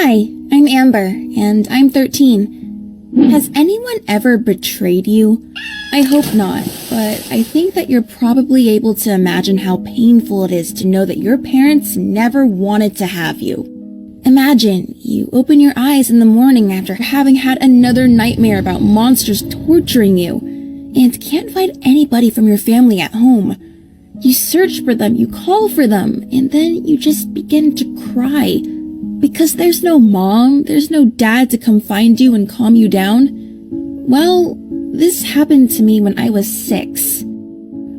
Hi, I'm Amber, and I'm 13. Has anyone ever betrayed you? I hope not, but I think that you're probably able to imagine how painful it is to know that your parents never wanted to have you. Imagine you open your eyes in the morning after having had another nightmare about monsters torturing you, and can't find anybody from your family at home. You search for them, you call for them, and then you just begin to cry. Because there's no mom, there's no dad to come find you and calm you down. Well, this happened to me when I was 6.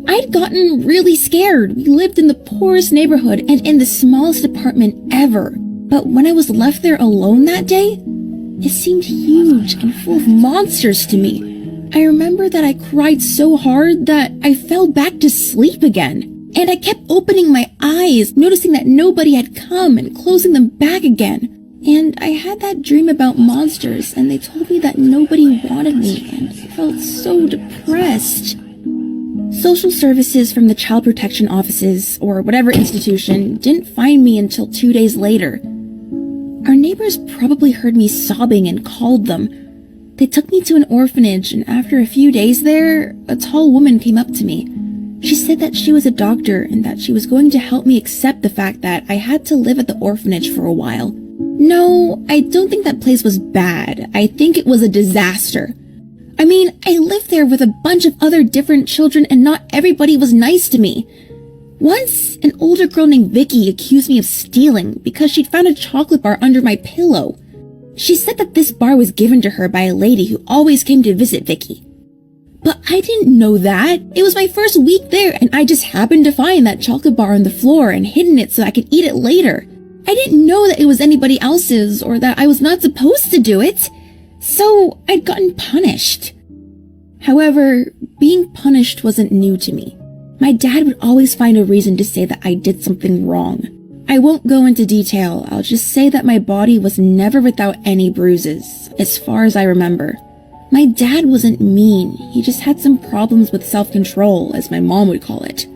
I'd gotten really scared. We lived in the poorest neighborhood and in the smallest apartment ever. But when I was left there alone that day, it seemed huge and full of monsters to me. I remember that I cried so hard that I fell back to sleep again. And I kept opening my eyes, noticing that nobody had come and closing them back again. And I had that dream about monsters, and they told me that nobody wanted me, and I felt so depressed. Social services from the child protection offices, or whatever institution, didn't find me until 2 days later. Our neighbors probably heard me sobbing and called them. They took me to an orphanage, and after a few days there, a tall woman came up to me. She said that she was a doctor and that she was going to help me accept the fact that I had to live at the orphanage for a while. No, I don't think that place was bad. I think it was a disaster. I mean, I lived there with a bunch of other different children and not everybody was nice to me. Once, an older girl named Vicky accused me of stealing because she'd found a chocolate bar under my pillow. She said that this bar was given to her by a lady who always came to visit Vicky. But I didn't know that. It was my first week there, and I just happened to find that chocolate bar on the floor and hidden it so I could eat it later. I didn't know that it was anybody else's or that I was not supposed to do it. So I'd gotten punished. However, being punished wasn't new to me. My dad would always find a reason to say that I did something wrong. I won't go into detail. I'll just say that my body was never without any bruises, as far as I remember. My dad wasn't mean, he just had some problems with self-control, as my mom would call it.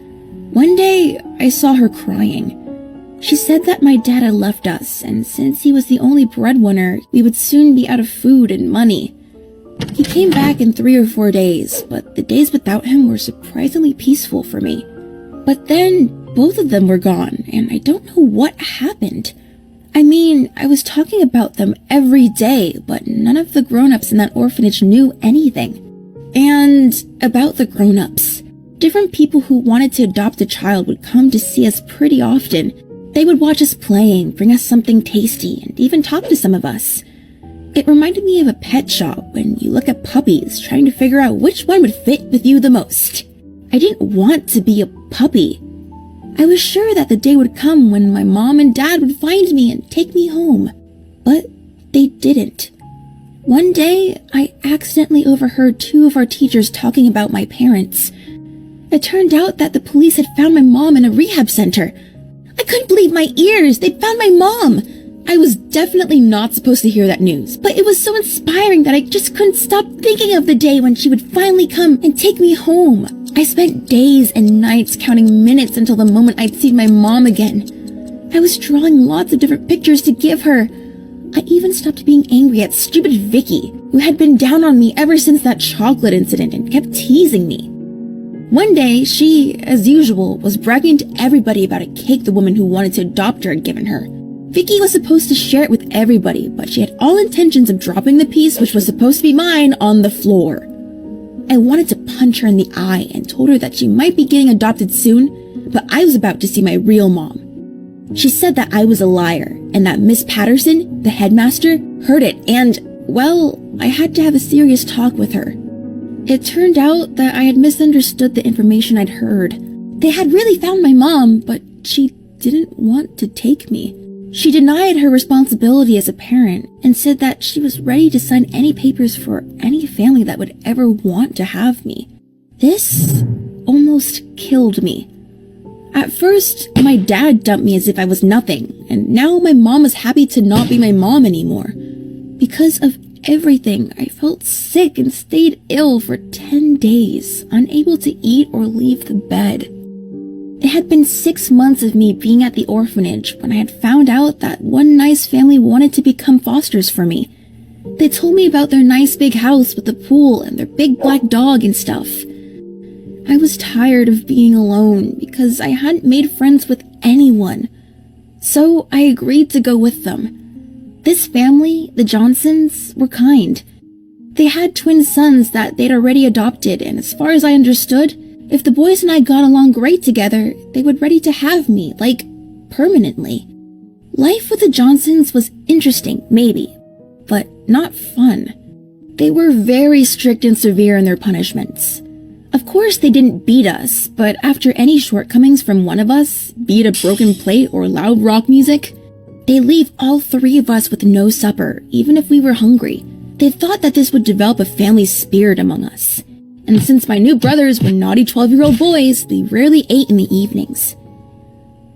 One day, I saw her crying. She said that my dad had left us, and since he was the only breadwinner, we would soon be out of food and money. He came back in 3 or 4 days, but the days without him were surprisingly peaceful for me. But then, both of them were gone, and I don't know what happened. I mean, I was talking about them every day, but none of the grown-ups in that orphanage knew anything. And about the grown-ups, different people who wanted to adopt a child would come to see us pretty often. They would watch us playing, bring us something tasty, and even talk to some of us. It reminded me of a pet shop when you look at puppies trying to figure out which one would fit with you the most. I didn't want to be a puppy. I was sure that the day would come when my mom and dad would find me and take me home, but they didn't. One day, I accidentally overheard 2 of our teachers talking about my parents. It turned out that the police had found my mom in a rehab center. I couldn't believe my ears. They'd found my mom. I was definitely not supposed to hear that news, but it was so inspiring that I just couldn't stop thinking of the day when she would finally come and take me home. I spent days and nights counting minutes until the moment I'd see my mom again. I was drawing lots of different pictures to give her. I even stopped being angry at stupid Vicky, who had been down on me ever since that chocolate incident and kept teasing me. One day, she, as usual, was bragging to everybody about a cake the woman who wanted to adopt her had given her. Vicky was supposed to share it with everybody, but she had all intentions of dropping the piece, which was supposed to be mine, on the floor. I wanted to punch her in the eye and told her that she might be getting adopted soon, but I was about to see my real mom. She said that I was a liar, and that Miss Patterson, the headmaster, heard it, and, well, I had to have a serious talk with her. It turned out that I had misunderstood the information I'd heard. They had really found my mom, but she didn't want to take me. She denied her responsibility as a parent and said that she was ready to sign any papers for any family that would ever want to have me. This almost killed me. At first, my dad dumped me as if I was nothing, and now my mom was happy to not be my mom anymore. Because of everything, I felt sick and stayed ill for 10 days, unable to eat or leave the bed. It had been 6 months of me being at the orphanage when I had found out that one nice family wanted to become fosters for me. They told me about their nice big house with a pool and their big black dog and stuff. I was tired of being alone because I hadn't made friends with anyone. So I agreed to go with them. This family, the Johnsons, were kind. They had twin sons that they'd already adopted, and as far as I understood, if the boys and I got along great together, they were ready to have me, like, permanently. Life with the Johnsons was interesting, maybe, but not fun. They were very strict and severe in their punishments. Of course, they didn't beat us, but after any shortcomings from one of us, be it a broken plate or loud rock music, they leave all 3 of us with no supper, even if we were hungry. They thought that this would develop a family spirit among us. And since my new brothers were naughty 12-year-old boys, we rarely ate in the evenings.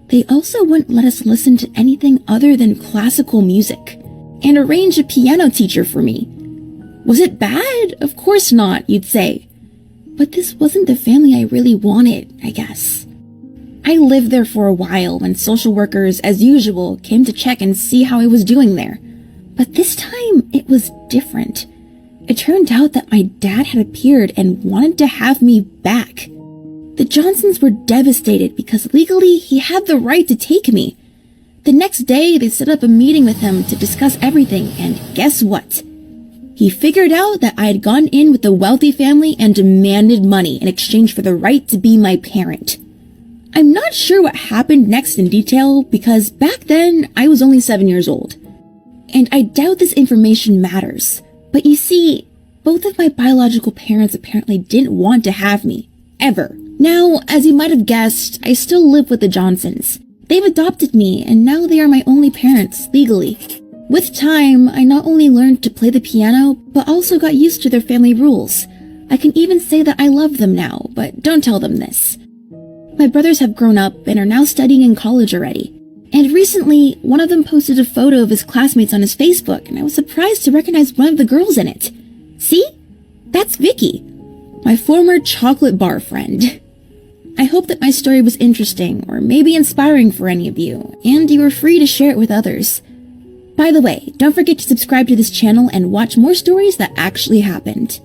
They also wouldn't let us listen to anything other than classical music, and arrange a piano teacher for me. Was it bad? Of course not, you'd say. But this wasn't the family I really wanted, I guess. I lived there for a while when social workers, as usual, came to check and see how I was doing there. But this time, it was different. It turned out that my dad had appeared and wanted to have me back. The Johnsons were devastated because legally he had the right to take me. The next day, they set up a meeting with him to discuss everything, and guess what? He figured out that I had gone in with a wealthy family and demanded money in exchange for the right to be my parent. I'm not sure what happened next in detail because back then I was only 7 years old. And I doubt this information matters. But you see, both of my biological parents apparently didn't want to have me. Ever. Now, as you might have guessed, I still live with the Johnsons. They've adopted me, and now they are my only parents, legally. With time, I not only learned to play the piano, but also got used to their family rules. I can even say that I love them now, but don't tell them this. My brothers have grown up and are now studying in college already. And recently, one of them posted a photo of his classmates on his Facebook, and I was surprised to recognize one of the girls in it. See? That's Vicky, my former chocolate bar friend. I hope that my story was interesting, or maybe inspiring for any of you, and you are free to share it with others. By the way, don't forget to subscribe to this channel and watch more stories that actually happened.